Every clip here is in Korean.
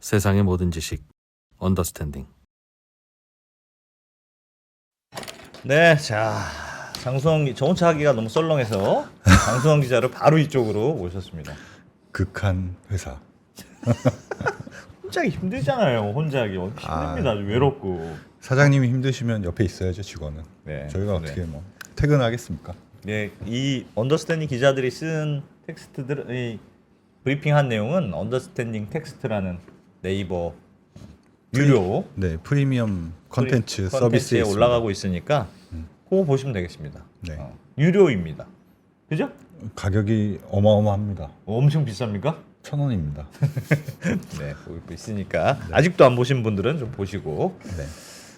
세상의 모든 지식 언더스탠딩. 네, 자 장수원 저 혼자 하기가 너무 썰렁해서 장수원 기자를 바로 이쪽으로 모셨습니다. 극한 회사. 혼자 하기 힘들잖아요. 혼자 하기 힘듭니다. 아주 외롭고. 사장님이 힘드시면 옆에 있어야죠, 직원은. 네. 저희가 어떻게 뭐 퇴근하겠습니까? 네, 이 언더스탠딩 기자들이 쓴 텍스트들, 이 브리핑한 내용은 언더스탠딩 텍스트라는 네이버 유료 네, 프리미엄 컨텐츠 서비스에 컨텐츠에 있습니다. 올라가고 있으니까 그거 보시면 되겠습니다. 네. 유료입니다. 그죠? 가격이 어마어마합니다. 엄청 비쌉니까? 1,000원입니다. 네, 보고 있으니까 아직도 안 보신 분들은 좀 보시고. 네.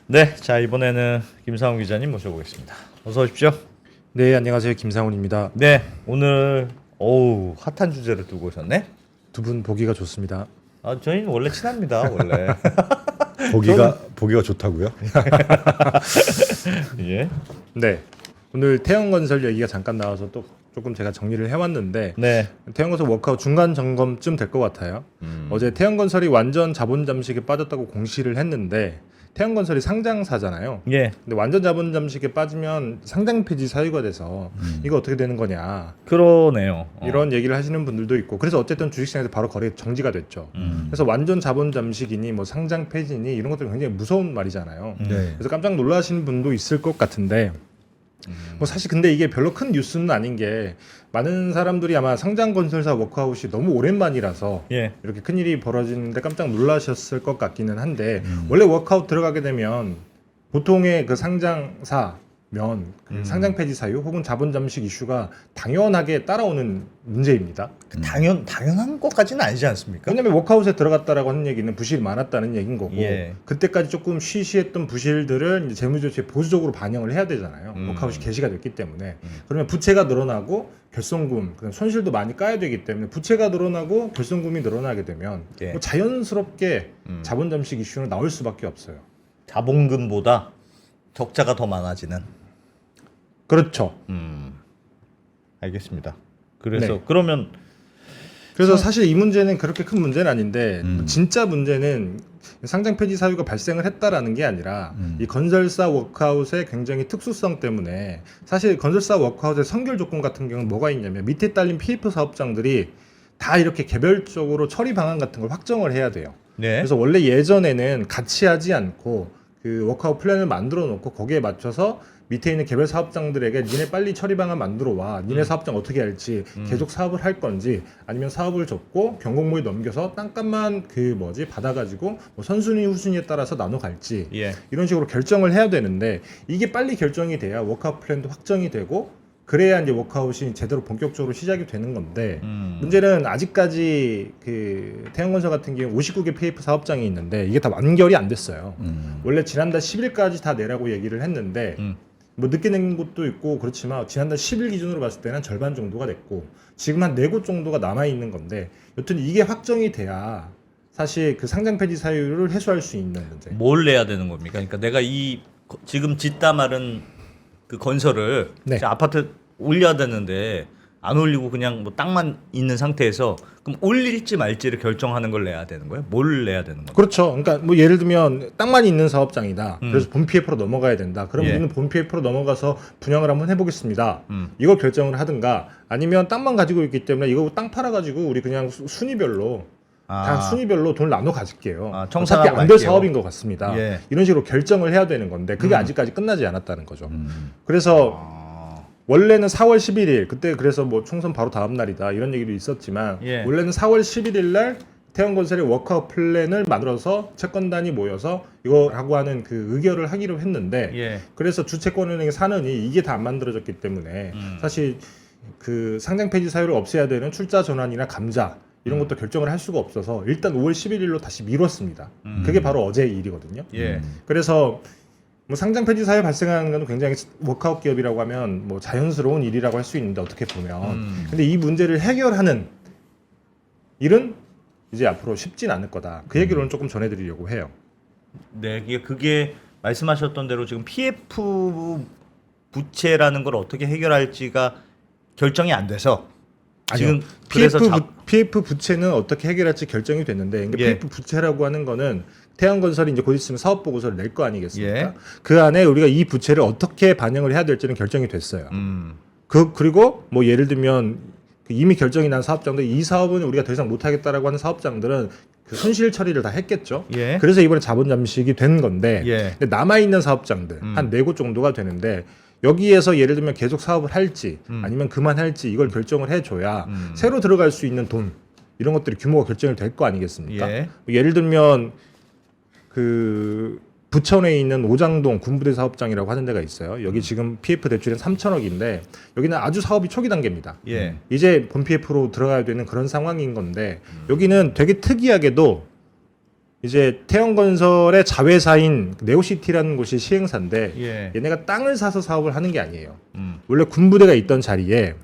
네, 자 이번에는 김상훈 기자님 모셔보겠습니다. 어서 오십시오. 네, 안녕하세요. 김상훈입니다. 네, 오늘 어우 핫한 주제를 들고 오셨네. 두 분 보기가 좋습니다. 아, 저희는 원래 친합니다, 원래. 보기가 좋다고요? 예. 네, 오늘 태형건설 얘기가 잠깐 나와서 또 조금 제가 정리를 해왔는데 네. 태형건설 워크아웃 중간 점검쯤 될 것 같아요. 어제 태형건설이 완전 자본 잠식에 빠졌다고 공시를 했는데 태형건설이 상장사잖아요. 예. 근데 완전 자본 잠식에 빠지면 상장 폐지 사유가 돼서 이거 어떻게 되는 거냐 그러네요. 이런 얘기를 하시는 분들도 있고 그래서 어쨌든 주식시장에서 바로 거래 정지가 됐죠. 그래서 완전 자본 잠식이니 뭐 상장 폐지니 이런 것들이 굉장히 무서운 말이잖아요. 네. 그래서 깜짝 놀라시는 분도 있을 것 같은데 뭐 사실 근데 이게 별로 큰 뉴스는 아닌 게 많은 사람들이 아마 상장건설사 워크아웃이 너무 오랜만이라서 예. 이렇게 큰일이 벌어지는데 깜짝 놀라셨을 것 같기는 한데 원래 워크아웃 들어가게 되면 보통의 그 상장사면 그 상장 폐지 사유 혹은 자본 잠식 이슈가 당연하게 따라오는 문제입니다. 당연한 것까지는 아니지 않습니까? 왜냐하면 워크아웃에 들어갔다라고 하는 얘기는 부실이 많았다는 얘기인 거고 예. 그때까지 조금 쉬쉬했던 부실들을 이제 재무조치에 보수적으로 반영을 해야 되잖아요. 워크아웃이 개시가 됐기 때문에 그러면 부채가 늘어나고 결손금, 그다음 손실도 많이 까야 되기 때문에 부채가 늘어나고 결손금이 늘어나게 되면 예. 뭐 자연스럽게 자본 잠식 이슈는 나올 수밖에 없어요. 자본금보다 적자가 더 많아지는. 그렇죠. 알겠습니다. 그래서 네. 그러면 그래서 사실 이 문제는 그렇게 큰 문제는 아닌데 진짜 문제는 상장 폐지 사유가 발생을 했다라는 게 아니라 이 건설사 워크아웃의 굉장히 특수성 때문에 사실 건설사 워크아웃의 선결 조건 같은 경우는 뭐가 있냐면 밑에 딸린 PF 사업장들이 다 이렇게 개별적으로 처리 방안 같은 걸 확정을 해야 돼요. 네. 그래서 원래 예전에는 같이 하지 않고 그 워크아웃 플랜을 만들어 놓고 거기에 맞춰서 밑에 있는 개별 사업장들에게 니네 빨리 처리 방안 만들어 와. 니네 사업장 어떻게 할지 계속 사업을 할 건지 아니면 사업을 접고 경공모에 넘겨서 땅값만 받아가지고 뭐 선순위 후순위에 따라서 나눠 갈지 예. 이런 식으로 결정을 해야 되는데 이게 빨리 결정이 돼야 워크아웃 플랜도 확정이 되고 그래야 이제 워크아웃이 제대로 본격적으로 시작이 되는 건데 문제는 아직까지 그 태형건설 같은 경우 59개 PF 사업장이 있는데 이게 다 완결이 안 됐어요. 원래 지난달 10일까지 다 내라고 얘기를 했는데 뭐 늦게 낸 곳도 있고 그렇지만 지난달 10일 기준으로 봤을 때는 절반 정도가 됐고 지금 한 4곳 정도가 남아 있는 건데 여튼 이게 확정이 돼야 사실 그 상장 폐지 사유를 해소할 수 있는 문제. 뭘 내야 되는 겁니까? 그러니까 내가 지금 짓다 마른 그 건설을 네. 이제 아파트 올려야 되는데 안 올리고 그냥 뭐 땅만 있는 상태에서 그럼 올릴지 말지를 결정하는 걸 내야 되는 거예요? 뭘 내야 되는 거예요? 그렇죠. 그러니까 뭐 예를 들면 땅만 있는 사업장이다. 그래서 본 PF로 넘어가야 된다. 그럼 예. 우리는 본 PF로 넘어가서 분양을 한번 해보겠습니다. 이걸 결정을 하든가 아니면 땅만 가지고 있기 때문에 이거 땅 팔아가지고 우리 그냥 순위별로 다 순위별로 돈을 나눠 가질게요. 아, 어차피 청산하고 안 될 갈게요. 사업인 것 같습니다. 예. 이런 식으로 결정을 해야 되는 건데 그게 아직까지 끝나지 않았다는 거죠. 그래서 원래는 4월 11일 그때 그래서 뭐 총선 바로 다음 날이다 이런 얘기도 있었지만 예. 원래는 4월 11일 날 태형건설의 워크아웃 플랜을 만들어서 채권단이 모여서 이거라고 하는 그 의결을 하기로 했는데 예. 그래서 주채권은행의 산은이 이게 다 안 만들어졌기 때문에 사실 그 상장 폐지 사유를 없애야 되는 출자 전환이나 감자 이런 것도 결정을 할 수가 없어서 일단 5월 11일로 다시 미뤘습니다. 그게 바로 어제 일이거든요. 예. 그래서 뭐 상장 폐지 사유 발생하는 건 굉장히 워크아웃 기업이라고 하면 뭐 자연스러운 일이라고 할 수 있는데 어떻게 보면 근데 이 문제를 해결하는 일은 이제 앞으로 쉽진 않을 거다. 그 얘기를 조금 전해드리려고 해요. 네, 그게 말씀하셨던 대로 지금 PF 부채라는 걸 어떻게 해결할지가 결정이 안 돼서 지금 아니요. 그래서 PF 부채는 어떻게 해결할지 결정이 됐는데 그러니까 예. PF 부채라고 하는 거는 태양건설이 이제 곧 있으면 사업 보고서를 낼 거 아니겠습니까? 예. 그 안에 우리가 이 부채를 어떻게 반영을 해야 될지는 결정이 됐어요. 그리고 뭐 예를 들면 이미 결정이 난 사업장들 이 사업은 우리가 더 이상 못 하겠다라고 하는 사업장들은 그 손실 처리를 다 했겠죠. 예. 그래서 이번에 자본 잠식이 된 건데 예. 근데 남아 있는 사업장들 한 4곳 정도가 되는데 여기에서 예를 들면 계속 사업을 할지 아니면 그만할지 이걸 결정을 해줘야 새로 들어갈 수 있는 돈 이런 것들이 규모가 결정이 될 거 아니겠습니까? 예. 예를 들면 그 부천에 있는 오장동 군부대 사업장이라고 하는 데가 있어요. 여기 지금 PF 대출은 3천억인데 여기는 아주 사업이 초기 단계입니다. 예. 이제 본 PF로 들어가야 되는 그런 상황인 건데 여기는 되게 특이하게도 이제 태영건설의 자회사인 네오시티라는 곳이 시행사인데 예. 얘네가 땅을 사서 사업을 하는 게 아니에요. 원래 군부대가 있던 자리에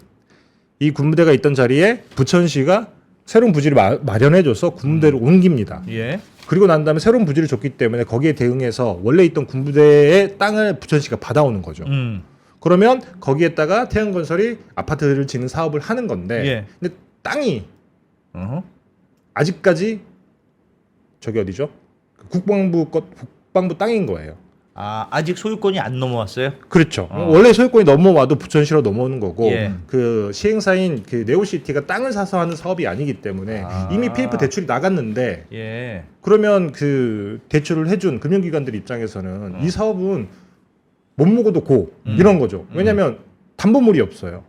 이 군부대가 있던 자리에 부천시가 새로운 부지를 마련해줘서 군부대를 옮깁니다. 예. 그리고 난 다음에 새로운 부지를 줬기 때문에 거기에 대응해서 원래 있던 군부대의 땅을 부천시가 받아오는 거죠. 그러면 거기에다가 태양건설이 아파트를 짓는 사업을 하는 건데 예. 근데 땅이 어허. 아직까지 저기 어디죠? 국방부 땅인 거예요. 아, 아직 소유권이 안 넘어왔어요? 그렇죠. 원래 소유권이 넘어와도 부천시로 넘어오는 거고 예. 그 시행사인 그 네오시티가 땅을 사서 하는 사업이 아니기 때문에 이미 PF 대출이 나갔는데 예. 그러면 그 대출을 해준 금융기관들 입장에서는 이 사업은 못 먹어도 고 이런 거죠. 왜냐하면 담보물이 없어요.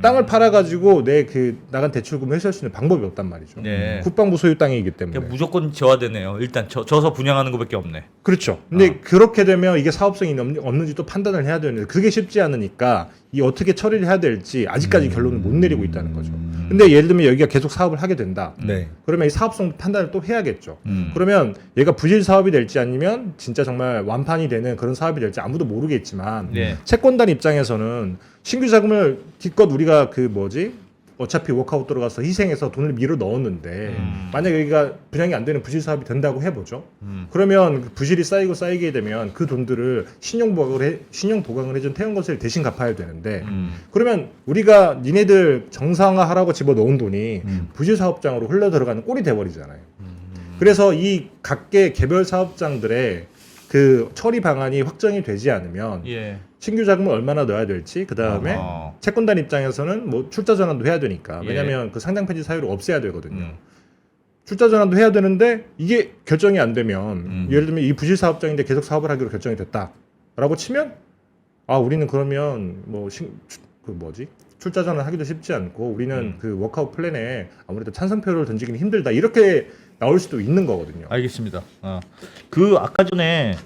땅을 팔아가지고 내 그 나간 대출금을 해소할 수 있는 방법이 없단 말이죠. 네. 국방부 소유 땅이기 때문에. 그러니까 무조건 저하되네요. 일단 져서 분양하는 것밖에 없네. 그렇죠. 근데 그렇게 되면 이게 사업성이 없는지 또 판단을 해야 되는데 그게 쉽지 않으니까 이 어떻게 처리를 해야 될지 아직까지 결론을 못 내리고 있다는 거죠. 근데 예를 들면 여기가 계속 사업을 하게 된다. 네. 그러면 이 사업성 판단을 또 해야겠죠. 그러면 얘가 부실 사업이 될지 아니면 진짜 정말 완판이 되는 그런 사업이 될지 아무도 모르겠지만 네. 채권단 입장에서는 신규 자금을 기껏 우리가 그 뭐지 어차피 워크아웃 들어가서 희생해서 돈을 밀어 넣었는데 만약 여기가 분양이 안 되는 부실 사업이 된다고 해보죠. 그러면 그 부실이 쌓이고 쌓이게 되면 그 돈들을 신용 보강을 해준 태양건설이 대신 갚아야 되는데 그러면 우리가 니네들 정상화하라고 집어 넣은 돈이 부실 사업장으로 흘러 들어가는 꼴이 돼버리잖아요. 그래서 이 각계 개별 사업장들의 그 처리 방안이 확정이 되지 않으면 예. 신규 자금을 얼마나 넣어야 될지 그 다음에 채권단 입장에서는 뭐 출자 전환도 해야 되니까 왜냐하면 그 상장 폐지 사유를 없애야 되거든요. 출자 전환도 해야 되는데 이게 결정이 안 되면 예를 들면 이 부실 사업장인데 계속 사업을 하기로 결정이 됐다라고 치면 아 우리는 그러면 뭐 그 뭐지 출자 전환 하기도 쉽지 않고 우리는 그 워크아웃 플랜에 아무래도 찬성표를 던지기는 힘들다 이렇게 나올 수도 있는 거거든요. 알겠습니다. 그 아까 전에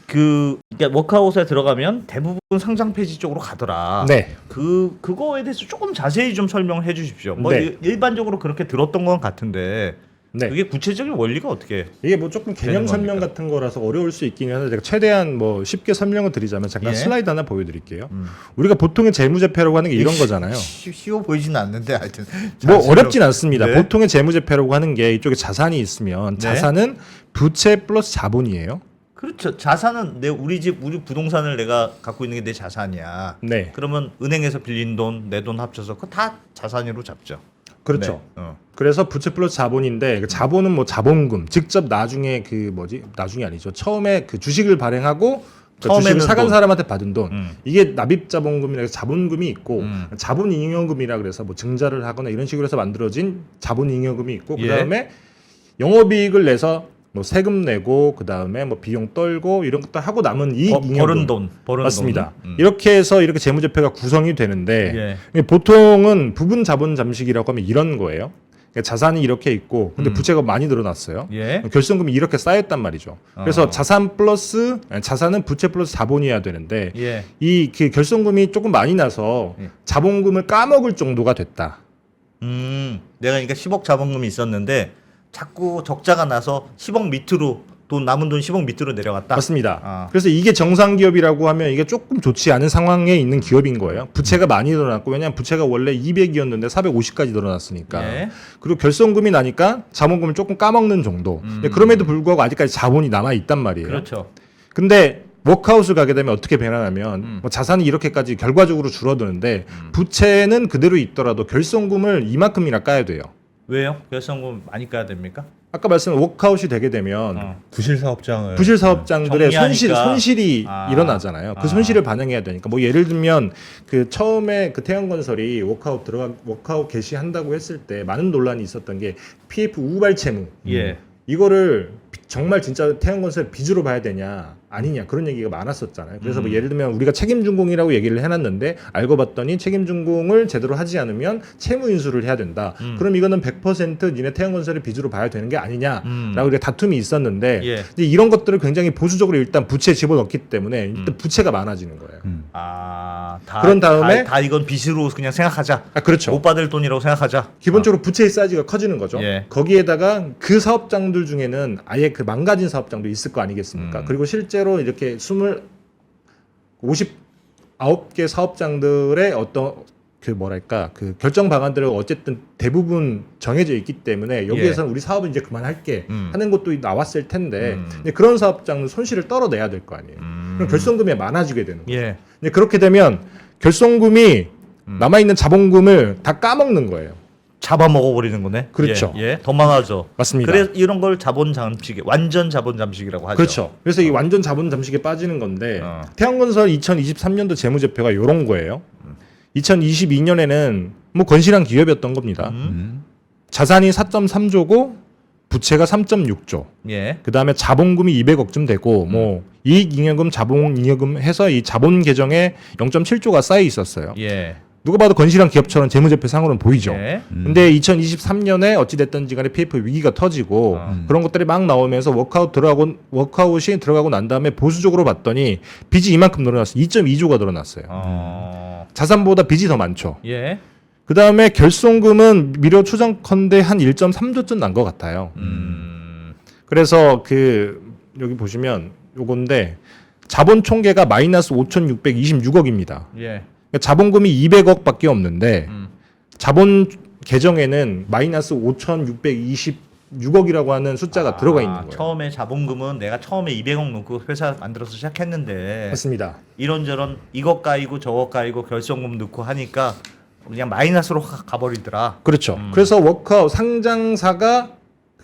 그러니까 워크아웃에 들어가면 대부분 상장 폐지 쪽으로 가더라. 네. 그거에 대해서 조금 자세히 좀 설명을 해주십시오. 뭐 네. 일반적으로 그렇게 들었던 건 같은데 네. 그게 구체적인 원리가 어떻게? 이게 뭐 조금 개념 되는 설명 겁니까? 같은 거라서 어려울 수 있긴 한데 제가 최대한 뭐 쉽게 설명을 드리자면 잠깐 예. 슬라이드 하나 보여드릴게요. 우리가 보통의 재무제표라고 하는 게 이런 거잖아요. 쉬워 보이지는 않는데 하여튼 뭐 어렵진 않습니다. 네. 보통의 재무제표라고 하는 게 이쪽에 자산이 있으면 네. 자산은 부채 플러스 자본이에요. 그렇죠. 자산은 우리 부동산을 내가 갖고 있는 게 내 자산이야. 네, 그러면 은행에서 빌린 돈, 내 돈 합쳐서 그거 다 자산으로 잡죠. 그렇죠. 네. 그래서 부채 플러스 자본인데 그 자본은 뭐 자본금 직접 나중에 그 뭐지 나중에 아니죠. 처음에 그 주식을 발행하고 그 처음에는 주식을 사간 돈. 사람한테 받은 돈 이게 납입 자본금이라 해서 자본금이 있고 음. 자본잉여금이라 그래서 뭐 증자를 하거나 이런 식으로 해서 만들어진 자본잉여금이 있고 예. 그다음에 영업이익을 내서 뭐 세금 내고 그다음에 뭐 비용 떨고 이런 것도 하고 남은 이익 잉여금 버는 돈. 맞습니다. 돈. 이렇게 해서 이렇게 재무제표가 구성이 되는데 예. 보통은 부분 자본 잠식이라고 하면 이런 거예요. 그러니까 자산이 이렇게 있고 근데 부채가 많이 늘어났어요. 예. 결손금이 이렇게 쌓였단 말이죠. 그래서 자산은 부채 플러스 자본이어야 되는데 예. 이 그 결손금이 조금 많이 나서 예. 자본금을 까먹을 정도가 됐다. 내가 그러니까 10억 자본금이 있었는데 자꾸 적자가 나서 10억 밑으로 남은 돈 10억 밑으로 내려갔다. 맞습니다. 그래서 이게 정상 기업이라고 하면 이게 조금 좋지 않은 상황에 있는 기업인 거예요. 부채가 많이 늘어났고 왜냐하면 부채가 원래 200이었는데 450까지 늘어났으니까. 예. 그리고 결손금이 나니까 자본금을 조금 까먹는 정도. 근데 그럼에도 불구하고 아직까지 자본이 남아 있단 말이에요. 그렇죠. 근데 워크아웃을 가게 되면 어떻게 변하냐면 뭐 자산이 이렇게까지 결과적으로 줄어드는데 부채는 그대로 있더라도 결손금을 이만큼이나 까야 돼요. 왜요? 결성금 많이 까야 됩니까? 아까 말씀한 워크아웃이 되게 되면 부실 사업장을 부실 사업장들의 정리하니까. 손실이 아. 일어나잖아요. 그 손실을 반영해야 되니까 뭐 예를 들면 그 처음에 그 태양건설이 워크아웃 개시한다고 했을 때 많은 논란이 있었던 게 PF 우발 채무. 예. 이거를 정말 진짜 태양건설 빚으로 봐야 되냐 아니냐 그런 얘기가 많았었잖아요. 그래서 뭐 예를 들면 우리가 책임준공이라고 얘기를 해놨는데 알고 봤더니 책임준공을 제대로 하지 않으면 채무 인수를 해야 된다. 그럼 이거는 100% 니네 태양건설의 빚으로 봐야 되는 게 아니냐라고 우리가 다툼이 있었는데 예. 근데 이런 것들을 굉장히 보수적으로 일단 부채에 집어넣기 때문에 일단 부채가 많아지는 거예요. 그런 다음에 다 이건 빚으로 그냥 생각하자. 아 그렇죠. 못 받을 돈이라고 생각하자. 기본적으로 부채의 사이즈가 커지는 거죠. 예. 거기에다가 그 사업장들 중에는 아예 그 망가진 사업장도 있을 거 아니겠습니까? 그리고 실제로 이렇게 59개 사업장들의 어떤 그 뭐랄까 그 결정 방안들은 어쨌든 대부분 정해져 있기 때문에 여기에서는 우리 사업은 이제 그만할게 하는 것도 나왔을 텐데 근데 그런 사업장은 손실을 떨어내야 될 거 아니에요. 그럼 결손금이 많아지게 되는 거예요. 예. 근데 그렇게 되면 결손금이 남아있는 자본금을 다 까먹는 거예요. 잡아먹어 버리는 거네. 그렇죠. 예. 더 많아져. 맞습니다. 그래 이런 걸 자본 잠식, 완전 자본 잠식이라고 하죠. 그렇죠. 그래서 이 완전 자본 잠식에 빠지는 건데 어. 태양건설 2023년도 재무제표가 이런 거예요. 2022년에는 뭐 건실한 기업이었던 겁니다. 자산이 4.3조고 부채가 3.6조. 예. 그 다음에 자본금이 200억쯤 되고 뭐 이익잉여금, 자본잉여금 해서 이 자본 계정에 0.7조가 쌓여 있었어요. 예. 누가 봐도 건실한 기업처럼 재무제표상으로는 보이죠. 예. 근데 2023년에 어찌됐든지 간에 PF 위기가 터지고 그런 것들이 막 나오면서 워크아웃이 들어가고 난 다음에 보수적으로 봤더니 빚이 이만큼 늘어났어요. 2.2조가 늘어났어요. 자산보다 빚이 더 많죠. 예. 그 다음에 결손금은 미뤄 추정컨대 한 1.3조쯤 난 것 같아요. 그래서 그 여기 보시면 요건데 자본 총계가 마이너스 5,626억입니다. 예. 자본금이 200억밖에 없는데 자본 계정에는 마이너스 5,626억이라고 하는 숫자가 들어가 있는 거예요. 처음에 자본금은 내가 처음에 200억 넣고 회사 만들어서 시작했는데 맞습니다. 이런저런 이것 까이고 저것 까이고 결손금 넣고 하니까 그냥 마이너스로 가버리더라. 그렇죠. 그래서 워크아웃 상장사가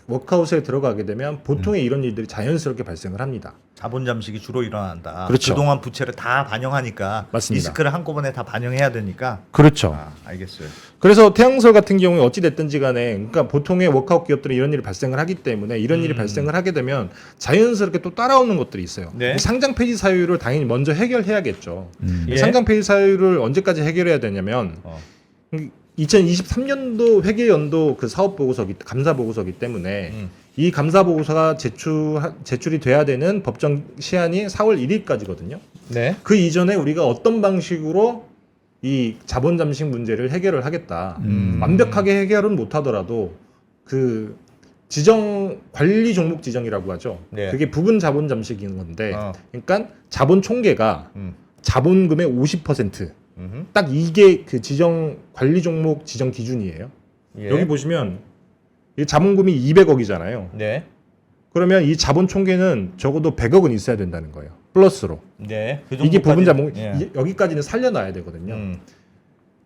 워크아웃에 들어가게 되면 보통의 이런 일들이 자연스럽게 발생을 합니다. 자본 잠식이 주로 일어난다. 그렇죠. 그동안 부채를 다 반영하니까 맞습니다. 리스크를 한꺼번에 다 반영해야 되니까. 그렇죠. 알겠어요. 그래서 태양설 같은 경우에 어찌 됐든지 간에 그러니까 보통의 워크아웃 기업들은 이런 일이 발생을 하기 때문에 이런 일이 발생을 하게 되면 자연스럽게 또 따라오는 것들이 있어요. 네. 상장 폐지 사유를 당연히 먼저 해결해야겠죠. 예. 상장 폐지 사유를 언제까지 해결해야 되냐면 2023년도 회계연도 그 사업 보고서기 감사 보고서기 때문에 이 감사 보고서가 제출이 돼야 되는 법정 시한이 4월 1일까지거든요. 네. 그 이전에 우리가 어떤 방식으로 이 자본 잠식 문제를 해결을 하겠다. 완벽하게 해결은 못 하더라도 그 지정 관리 종목 지정이라고 하죠. 네. 그게 부분 자본 잠식인 건데 그러니까 자본 총계가 자본금의 50% 딱 이게 그 지정 관리 종목 지정 기준이에요. 예. 여기 보시면 이 자본금이 200억이잖아요. 네. 그러면 이 자본 총계는 적어도 100억은 있어야 된다는 거예요. 플러스로. 네. 그 이게 부분 자본 예. 여기까지는 살려놔야 되거든요.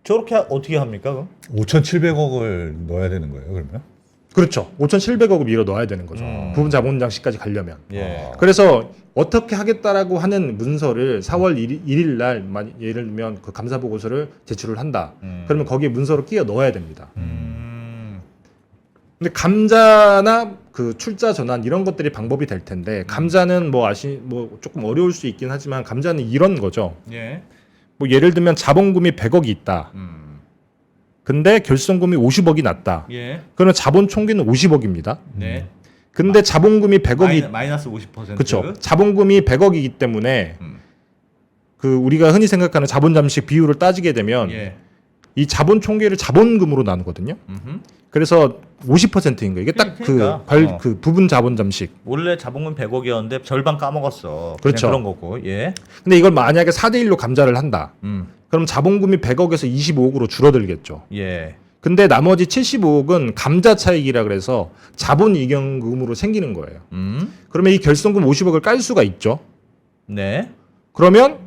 저렇게 어떻게 합니까? 그럼? 5,700억을 넣어야 되는 거예요, 그러면? 그렇죠. 5,700억을 밀어 넣어야 되는 거죠. 부분 자본 장식까지 가려면. 예. 그래서 어떻게 하겠다라고 하는 문서를 4월 1일 날 예를 들면 그 감사 보고서를 제출을 한다. 그러면 거기에 문서로 끼워 넣어야 됩니다. 근데 감자나 그 출자 전환 이런 것들이 방법이 될 텐데 감자는 뭐 조금 어려울 수 있긴 하지만 감자는 이런 거죠. 예. 뭐 예를 들면 자본금이 100억이 있다. 근데 결손금이 50억이 났다. 예. 그러면 자본 총계는 50억입니다. 네. 근데 자본금이 100억이 마이너스 50%. 그렇죠. 자본금이 100억이기 때문에 그 우리가 흔히 생각하는 자본 잠식 비율을 따지게 되면 예. 이 자본 총계를 자본금으로 나누거든요. 그래서 50%인 거예요. 이게 딱 그러니까. 그 부분 자본 잠식. 원래 자본금 100억이었는데 절반 까먹었어. 그렇죠. 그냥 그런 거고. 예. 근데 이걸 만약에 4대 1로 감자를 한다. 그럼 자본금이 100억에서 25억으로 줄어들겠죠. 예. 근데 나머지 75억은 감자 차익이라 그래서 자본 이익금으로 생기는 거예요. 그러면 이 결손금 50억을 깔 수가 있죠. 네. 그러면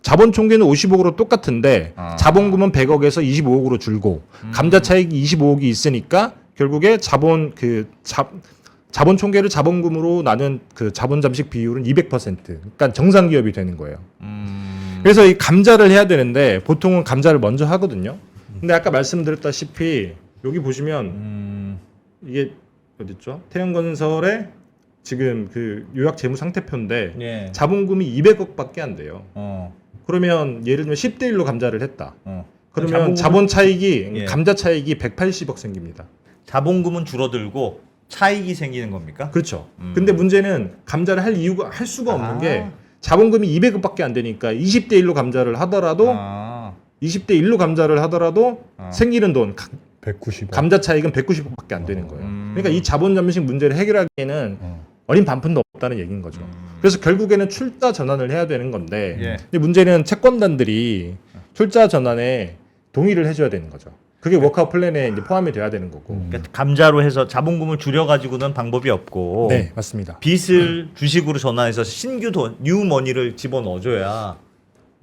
자본 총계는 50억으로 똑같은데 아. 자본금은 100억에서 25억으로 줄고 감자 차익이 25억이 있으니까 결국에 자본 총계를 자본금으로 나눈 그 자본 잠식 비율은 200%. 그러니까 정상 기업이 되는 거예요. 그래서 이 감자를 해야 되는데 보통은 감자를 먼저 하거든요. 근데 아까 말씀드렸다시피 여기 보시면 이게 어딨죠? 태형건설의 지금 그 요약 재무 상태표인데 예. 자본금이 200억밖에 안 돼요. 어. 그러면 예를 들면 10대 1로 감자를 했다. 그러면 자본금은- 자본 차익이 예. 감자 차익이 180억 생깁니다. 자본금은 줄어들고 차익이 생기는 겁니까? 그렇죠. 근데 문제는 감자를 할 수가 없는 게 자본금이 200억밖에 안 되니까 20대 1로 감자를 하더라도 아. 20대 1로 감자를 하더라도 생기는 돈 190억. 감자 차익은 190억밖에 안 되는 거예요. 그러니까 이 자본 잠식 문제를 해결하기에는 어린 반푼도 없다는 얘기인 거죠. 그래서 결국에는 출자 전환을 해야 되는 건데 예. 근데 문제는 채권단들이 출자 전환에 동의를 해줘야 되는 거죠. 그게 워크아웃 플랜에 이제 포함이 돼야 되는 거고. 그러니까 감자로 해서 자본금을 줄여가지고는 방법이 없고 네, 맞습니다. 빚을 주식으로 전환해서 신규 돈, 뉴머니를 집어넣어줘야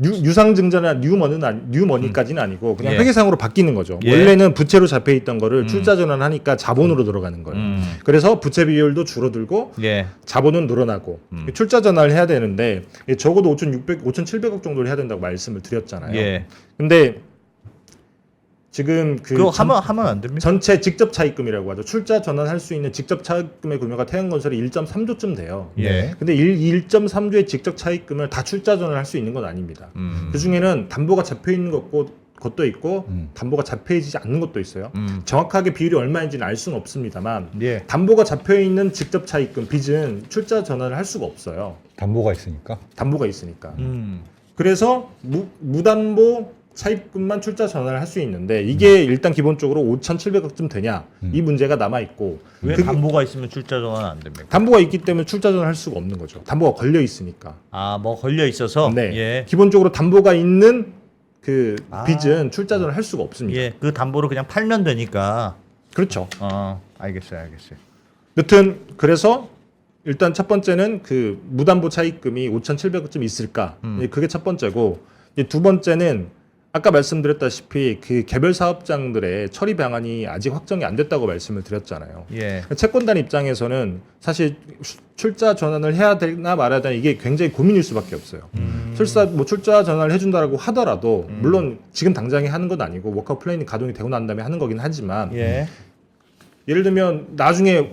유상증자나 뉴머니까지는 아니고 그냥 예. 회계상으로 바뀌는 거죠. 예. 원래는 부채로 잡혀 있던 거를 출자 전환하니까 자본으로 들어가는 거예요. 그래서 부채 비율도 줄어들고 예. 자본은 늘어나고 출자 전환을 해야 되는데 적어도 5,700억 정도를 해야 된다고 말씀을 드렸잖아요. 예. 근데 지금 그거 하면 안 됩니까? 전체 직접 차입금이라고 하죠. 출자 전환할 수 있는 직접 차입금의 규모가 태양건설이 1.3조쯤 돼요. 예. 근데 1.3조의 직접 차입금을 다 출자 전환할 수 있는 건 아닙니다. 그 중에는 담보가 잡혀 있는 것도 있고 담보가 잡혀 있지 않는 것도 있어요. 정확하게 비율이 얼마인지는 알 수는 없습니다만 예. 담보가 잡혀 있는 직접 차입금 빚은 출자 전환을 할 수가 없어요. 담보가 있으니까. 담보가 있으니까. 그래서 무담보 차입금만 출자 전환을 할 수 있는데 이게 일단 기본적으로 5,700억쯤 되냐 이 문제가 남아 있고 왜 담보가 있으면 출자 전환 안 됩니까? 담보가 있기 때문에 출자 전환할 수가 없는 거죠. 담보가 걸려 있으니까. 아, 뭐 걸려 있어서. 네. 예. 기본적으로 담보가 있는 그 아. 빚은 출자 전환을 할 수가 없습니다. 예. 그 담보를 그냥 팔면 되니까. 그렇죠. 알겠어요. 여튼 그래서 일단 첫 번째는 그 무담보 차입금이 5,700억쯤 있을까? 그게 첫 번째고 이제 두 번째는 아까 말씀드렸다시피 그 개별 사업장들의 처리 방안이 아직 확정이 안 됐다고 말씀을 드렸잖아요. 예. 채권단 입장에서는 사실 출자 전환을 해야 되나 말아야 되나 이게 굉장히 고민일 수밖에 없어요. 출자 전환을 해준다라고 하더라도 물론 지금 당장에 하는 건 아니고 워크아웃 플랜이 가동이 되고 난 다음에 하는 거긴 하지만 예. 예를 들면 나중에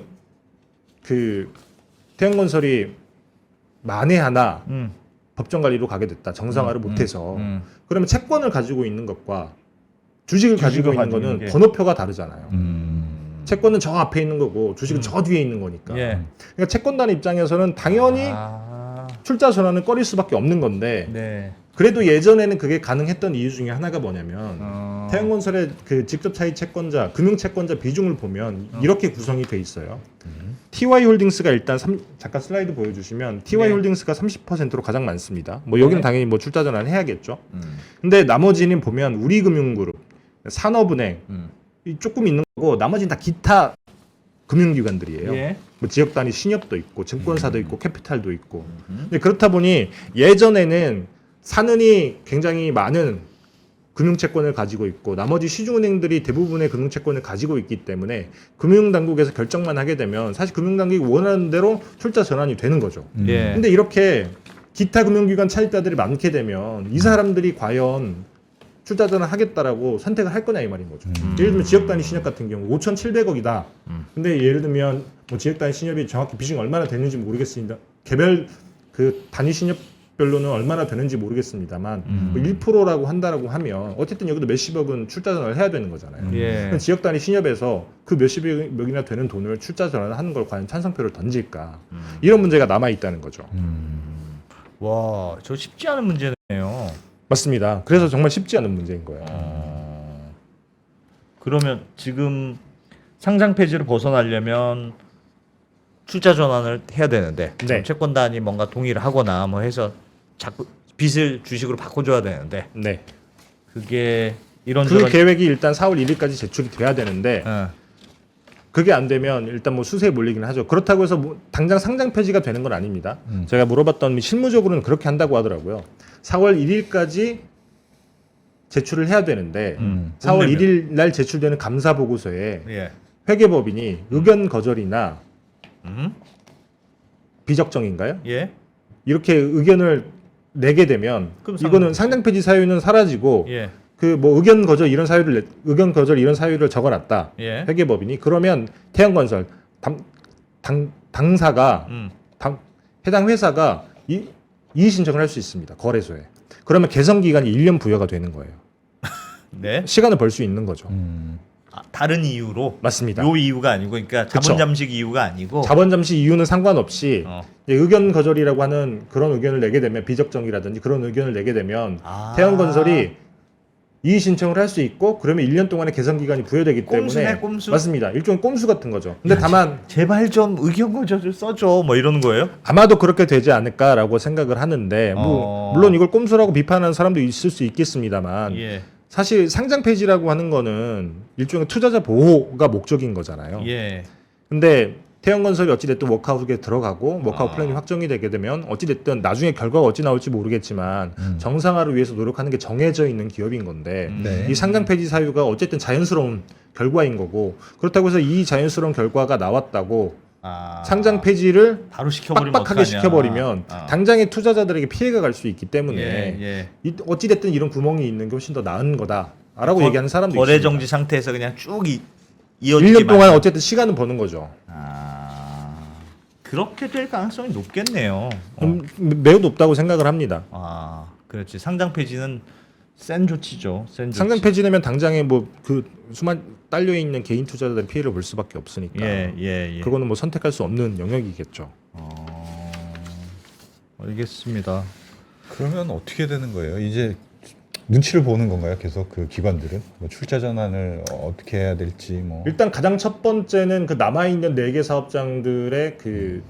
그 태양건설이 만에 하나 법정 관리로 가게 됐다. 정상화를 못해서 그러면 채권을 가지고 있는 것과 주식을 가지고 있는 거는 번호표가 다르잖아요. 채권은 저 앞에 있는 거고 주식은 저 뒤에 있는 거니까. 예. 그러니까 채권단 입장에서는 당연히 출자 전환은 꺼릴 수밖에 없는 건데 네. 그래도 예전에는 그게 가능했던 이유 중에 하나가 뭐냐면 태양건설의 그 직접 차익 채권자, 금융 채권자 비중을 보면 이렇게 구성이 돼 있어요. TY홀딩스가 일단 잠깐 슬라이드 보여주시면 TY홀딩스가 30%로 가장 많습니다. 뭐 여기는 당연히 뭐 출자 전환을 해야겠죠. 근데 나머지는 보면 우리금융그룹, 산업은행 조금 있는 거고 나머지는 다 기타 금융기관들이에요. 예. 뭐 지역 단위 신협도 있고 증권사도 있고 캐피탈도 있고. 근데 그렇다 보니 예전에는 산은이 굉장히 많은 금융채권을 가지고 있고 나머지 시중은행들이 대부분의 금융채권을 가지고 있기 때문에 금융당국에서 결정만 하게 되면 사실 금융당국이 원하는 대로 출자 전환이 되는 거죠. 예. 근데 이렇게 기타 금융기관 차입자들이 많게 되면 이 사람들이 과연 출자 전환 하겠다라고 선택을 할 거냐 이 말인 거죠. 예를 들면 지역단위 신협 같은 경우 5,700억이다. 근데 예를 들면 뭐 지역단위 신협이 정확히 비중이 얼마나 되는지 모르겠습니다. 개별 그 단위 신협별로는 얼마나 되는지 모르겠습니다만 뭐 1%라고 한다라고 하면 어쨌든 여기도 몇십억은 출자 전환을 해야 되는 거잖아요. 예. 지역 단위 신협에서 그 몇십억이나 되는 돈을 출자 전환을 하는 걸 과연 찬성표를 던질까? 이런 문제가 남아 있다는 거죠. 와, 저 쉽지 않은 문제네요. 맞습니다. 그래서 정말 쉽지 않은 문제인 거예요. 그러면 지금 상장 폐지를 벗어나려면 출자 전환을 해야 되는데 네. 채권단이 뭔가 동의를 하거나 뭐 해서 자꾸 빚을 주식으로 바꿔줘야 되는데 네. 그게 그 이런저런 계획이 일단 4월 1일까지 제출이 돼야 되는데 그게 안 되면 일단 뭐 수세에 몰리기는 하죠. 그렇다고 해서 뭐 당장 상장 폐지가 되는 건 아닙니다. 제가 물어봤던 실무적으로는 그렇게 한다고 하더라고요. 4월 1일까지 제출을 해야 되는데 4월 1일 날 제출되는 감사 보고서에 예. 회계법인이 의견 거절이나 비적정인가요? 예. 이렇게 의견을 내게 되면 그럼 이거는 상장 폐지 사유는 사라지고 예. 그 뭐 의견 거절 이런 사유를 적어놨다. 예. 회계법인이 그러면 태양건설 당사가 해당 회사가 이의 신청을 할 수 있습니다. 거래소에. 그러면 개선 기간이 1년 부여가 되는 거예요. 네. 시간을 벌 수 있는 거죠. 아, 다른 이유로 맞습니다. 요 이유가 아니고 그러니까 자본 그쵸. 잠식 이유가 아니고 자본 잠시 이유는 상관없이 의견 거절이라고 하는 그런 의견을 내게 되면 비적정이라든지 그런 의견을 내게 되면 태양건설이 이의 신청을 할 수 있고 그러면 1년 동안의 개선 기간이 부여되기 꼼수네, 때문에 꼼수? 맞습니다. 일종의 꼼수 같은 거죠. 근데 다만 제발 좀 의견 거절을 써줘 뭐 이러는 거예요? 아마도 그렇게 되지 않을까라고 생각을 하는데 뭐 물론 이걸 꼼수라고 비판하는 사람도 있을 수 있겠습니다만 예. 사실 상장 폐지라고 하는 거는 일종의 투자자 보호가 목적인 거잖아요. 예. 근데 태양건설이 어찌됐든 워크아웃에 들어가고 워크아웃 플랜이 확정이 되게 되면 어찌됐든 나중에 결과가 어찌 나올지 모르겠지만 정상화를 위해서 노력하는 게 정해져 있는 기업인 건데 네. 이 상장 폐지 사유가 어쨌든 자연스러운 결과인 거고 그렇다고 해서 이 자연스러운 결과가 나왔다고 상장 폐지를 바로 시켜버리면 빡빡하게 어떡하냐. 시켜버리면 당장의 투자자들에게 피해가 갈 수 있기 때문에 예. 어찌됐든 이런 구멍이 있는 게 훨씬 더 나은 거다라고 얘기하는 사람도 거래 있습니다. 정지 상태에서 그냥 쭉 이어지게 1년 동안 어쨌든 시간은 버는 거죠. 그렇게 될 가능성이 높겠네요. 매우 높다고 생각을 합니다. 그렇지. 상장 폐지는 센 조치죠. 센 조치. 상장 폐지되면 당장에 뭐 그 수만 딸려 있는 개인 투자자들이 피해를 볼 수밖에 없으니까. 예. 그거는 뭐 선택할 수 없는 영역이겠죠. 알겠습니다. 그러면 어떻게 되는 거예요? 이제 눈치를 보는 건가요? 계속 그 기관들은 뭐 출자 전환을 어떻게 해야 될지 뭐. 일단 가장 첫 번째는 그 남아 있는 4개 사업장들의 그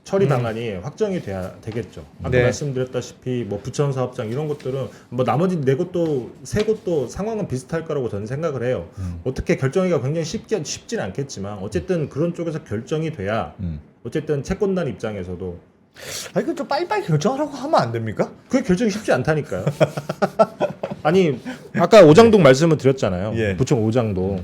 처리 방안이 확정이 돼야 되겠죠. 아까 네. 말씀드렸다시피 뭐 부천 사업장 이런 것들은 뭐 나머지 4곳도 3곳도 상황은 비슷할 거라고 저는 생각을 해요. 어떻게 결정하기가 굉장히 쉽진 않겠지만 어쨌든 그런 쪽에서 결정이 돼야 어쨌든 채권단 입장에서도 이거 좀 빨리빨리 결정하라고 하면 안 됩니까? 그게 결정이 쉽지 않다니까요. 아니 아까 오장동 말씀을 드렸잖아요. 예. 부천 오장동.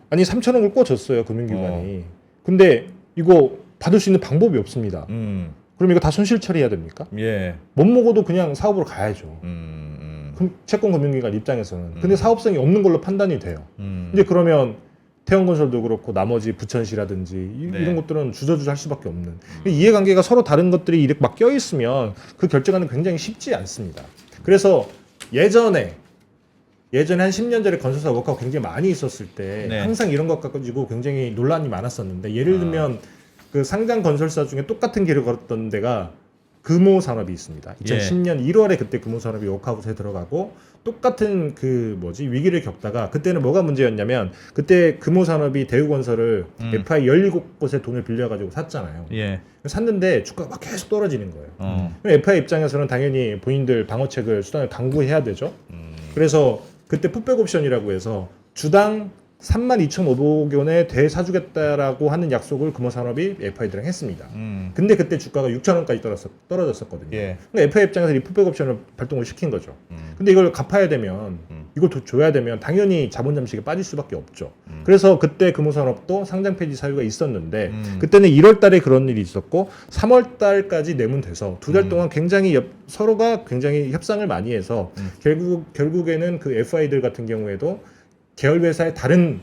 아니 3천억을 꿔줬어요 금융기관이. 근데 이거 받을 수 있는 방법이 없습니다. 그럼 이거 다 손실 처리해야 됩니까? 예. 못 먹어도 그냥 사업으로 가야죠. 그럼 채권 금융기관 입장에서는. 근데 사업성이 없는 걸로 판단이 돼요. 이제 그러면 태양건설도 그렇고 나머지 부천시라든지 네. 이런 것들은 주저주저 할 수밖에 없는 이해관계가 서로 다른 것들이 이렇게 막 껴있으면 그 결정하는 게 굉장히 쉽지 않습니다. 그래서 예전에 한 10년 전에 건설사 워크아웃 굉장히 많이 있었을 때 네. 항상 이런 것 가지고 굉장히 논란이 많았었는데 예를 들면 그 상장 건설사 중에 똑같은 길을 걸었던 데가 금호산업이 있습니다. 2010년 1월에 그때 금호산업이 워크아웃에 들어가고 똑같은 그 위기를 겪다가 그때는 뭐가 문제였냐면 그때 금호산업이 대우건설을 FI 17곳에 돈을 빌려가지고 샀잖아요. 예. 샀는데 주가가 막 계속 떨어지는 거예요. 그럼 FI 입장에서는 당연히 본인들 방어책을 수단을 강구해야 되죠. 그래서 그때 풋백 옵션이라고 해서 주당 32,500원에 대사주겠다라고 하는 약속을 금호산업이 FI들랑 했습니다. 근데 그때 주가가 6,000원까지 떨어졌었거든요. 예. 그러니까 FI 입장에서 이 풋백 옵션을 발동을 시킨 거죠. 근데 이걸 갚아야 되면 이걸 줘야 되면 당연히 자본 잠식에 빠질 수밖에 없죠. 그래서 그때 금호산업도 상장 폐지 사유가 있었는데 그때는 1월 달에 그런 일이 있었고 3월 달까지 내문돼서 2달 동안 굉장히 서로가 굉장히 협상을 많이 해서 결국에는 그 FI들 같은 경우에도 계열 회사의 다른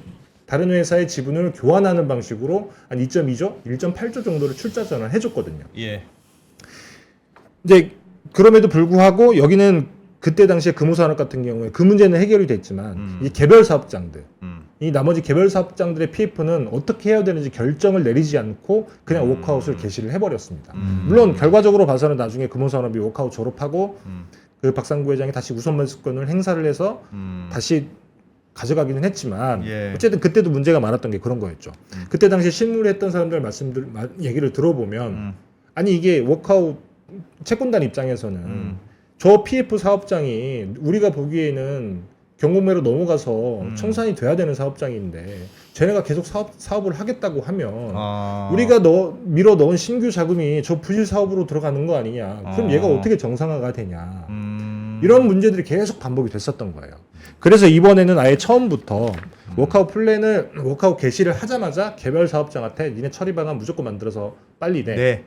회사의 지분을 교환하는 방식으로 한 2.2조, 1.8조 정도를 출자 전환을 해줬거든요. 예. 이제 그럼에도 불구하고 여기는 그때 당시에 금호산업 같은 경우에 그 문제는 해결이 됐지만 이 개별 사업장들, 이 나머지 개별 사업장들의 PF는 어떻게 해야 되는지 결정을 내리지 않고 그냥 워크아웃을 개시를 해버렸습니다. 물론 결과적으로 봐서는 나중에 금호산업이 워크아웃 졸업하고 그 박상구 회장이 다시 우선 매수권을 행사를 해서 다시 가져가기는 했지만 예. 어쨌든 그때도 문제가 많았던 게 그런 거였죠. 그때 당시 실무를 했던 사람들 얘기를 들어보면 아니 이게 워크아웃 채권단 입장에서는 저 PF 사업장이 우리가 보기에는 경공매로 넘어가서 청산이 돼야 되는 사업장인데 쟤네가 계속 사업을 하겠다고 하면 우리가 밀어 넣은 신규 자금이 저 부실 사업으로 들어가는 거 아니냐. 그럼 얘가 어떻게 정상화가 되냐. 이런 문제들이 계속 반복이 됐었던 거예요. 그래서 이번에는 아예 처음부터 워크아웃 개시를 하자마자 개별 사업장한테 니네 처리 방안 무조건 만들어서 빨리 내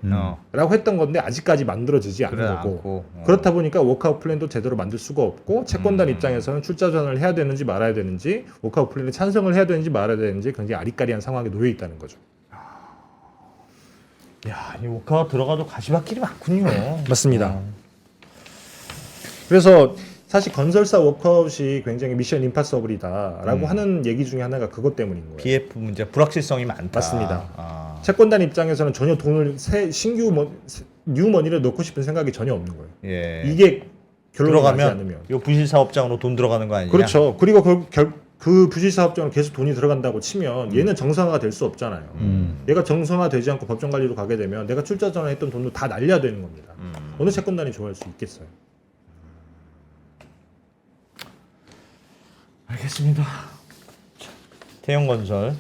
라고 했던 건데 아직까지 만들어지지 않은 거고 그렇다 보니까 워크아웃 플랜도 제대로 만들 수가 없고 채권단 입장에서는 출자 전환을 해야 되는지 말아야 되는지 워크아웃 플랜에 찬성을 해야 되는지 말아야 되는지 굉장히 아리까리한 상황에 놓여 있다는 거죠. 야, 이 워카가 들어가도 가시밭길이 많군요. 맞습니다. 그래서 사실 건설사 워크아웃이 굉장히 미션 임파서블이다라고 하는 얘기 중에 하나가 그것 때문인 거예요. BF 문제 불확실성이 많다. 맞습니다. 채권단 입장에서는 전혀 돈을 뉴머니를 넣고 싶은 생각이 전혀 없는 거예요. 예. 이게 결론이 나지 들어가면 않으면. 이 부실 사업장으로 돈 들어가는 거 아니냐? 그렇죠. 그리고 그 부실 사업장으로 계속 돈이 들어간다고 치면 얘는 정상화가 될 수 없잖아요. 얘가 정상화되지 않고 법정 관리로 가게 되면 내가 출자 전환했던 돈도 다 날려야 되는 겁니다. 어느 채권단이 좋아할 수 있겠어요. 알겠습니다. 태영건설.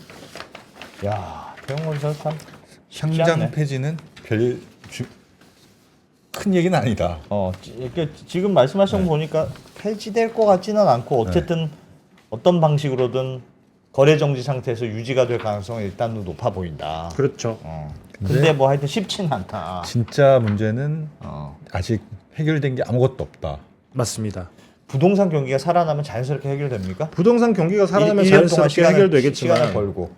야, 태영건설 참 쉽지 상장 않네. 폐지는 큰 얘기는 아니다. 이렇게 지금 말씀하신 거 보니까 폐지될 것 같지는 않고 어쨌든 어떤 방식으로든 거래 정지 상태에서 유지가 될 가능성이 일단 높아 보인다. 그렇죠. 근데 뭐 하여튼 쉽지는 않다. 진짜 문제는 아직 해결된 게 아무것도 없다. 맞습니다. 부동산 경기가 살아나면 자연스럽게 해결됩니까? 부동산 경기가 살아나면 1년 동안 자연스럽게 해결되겠지만 시간을 벌고.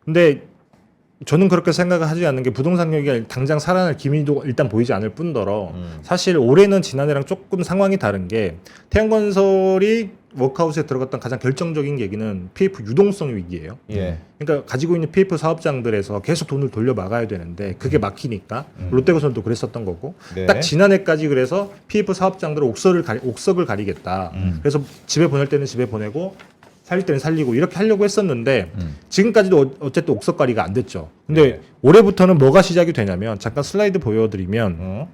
근데 저는 그렇게 생각하지 않는 게 부동산 경기가 당장 살아날 기미도 일단 보이지 않을 뿐더러 사실 올해는 지난해랑 조금 상황이 다른 게 태양건설이 워크아웃에 들어갔던 가장 결정적인 계기는 PF 유동성 위기예요. 예. 그러니까 가지고 있는 PF 사업장들에서 계속 돈을 돌려 막아야 되는데 그게 막히니까 롯데건설도 그랬었던 거고 네. 딱 지난해까지 그래서 PF 사업장들을 옥석을 가리겠다. 그래서 집에 보낼 때는 집에 보내고 살릴 때는 살리고 이렇게 하려고 했었는데 지금까지도 어쨌든 옥석가리가 안 됐죠. 근데 네. 올해부터는 뭐가 시작이 되냐면 잠깐 슬라이드 보여드리면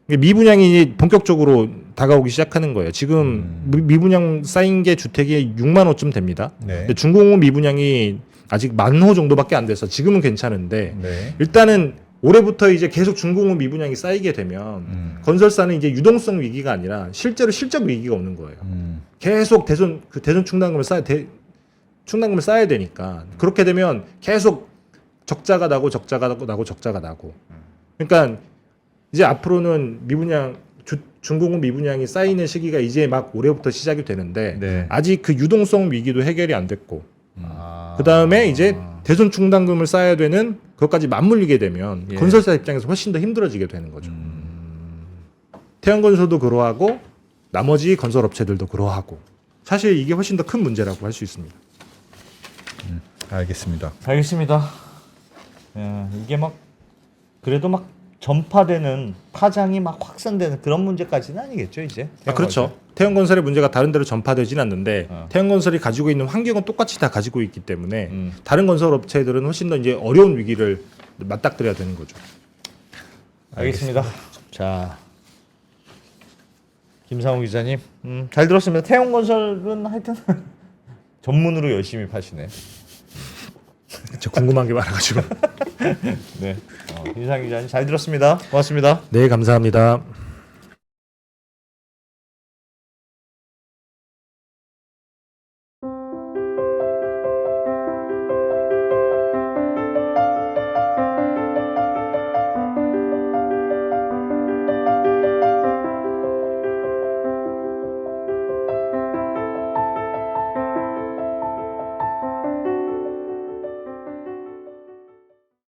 미분양이 본격적으로 다가오기 시작하는 거예요. 지금 미분양 쌓인 게 주택이 6만 호쯤 됩니다. 네. 근데 중공업 미분양이 아직 10,000호 정도밖에 안 돼서 지금은 괜찮은데 네. 일단은 올해부터 이제 계속 중공업 미분양이 쌓이게 되면 건설사는 이제 유동성 위기가 아니라 실제로 실적 위기가 오는 거예요. 계속 대손 충당금을 쌓아야 되니까 그렇게 되면 계속 적자가 나고 그러니까 이제 앞으로는 중공업 미분양이 쌓이는 시기가 이제 막 올해부터 시작이 되는데 네. 아직 그 유동성 위기도 해결이 안 됐고 그 다음에 이제 대손 충당금을 쌓아야 되는 그것까지 맞물리게 되면 예. 건설사 입장에서 훨씬 더 힘들어지게 되는 거죠. 태양건설도 그러하고 나머지 건설업체들도 그러하고 사실 이게 훨씬 더 큰 문제라고 할 수 있습니다. 알겠습니다. 알겠습니다. 이게 막 그래도 막 전파되는 파장이 막 확산되는 그런 문제까지는 아니겠죠 이제. 그렇죠. 태양건설의 문제가 다른 데로 전파되진 않는데 태양건설이 가지고 있는 환경은 똑같이 다 가지고 있기 때문에 다른 건설업체들은 훨씬 더 이제 어려운 위기를 맞닥뜨려야 되는 거죠. 알겠습니다. 자, 김상우 기자님, 잘 들었습니다. 태양건설은 하여튼 전문으로 열심히 파시네. 저 궁금한 게 많아가지고. 네, 김상우 기자님 잘 들었습니다. 고맙습니다. 네, 감사합니다.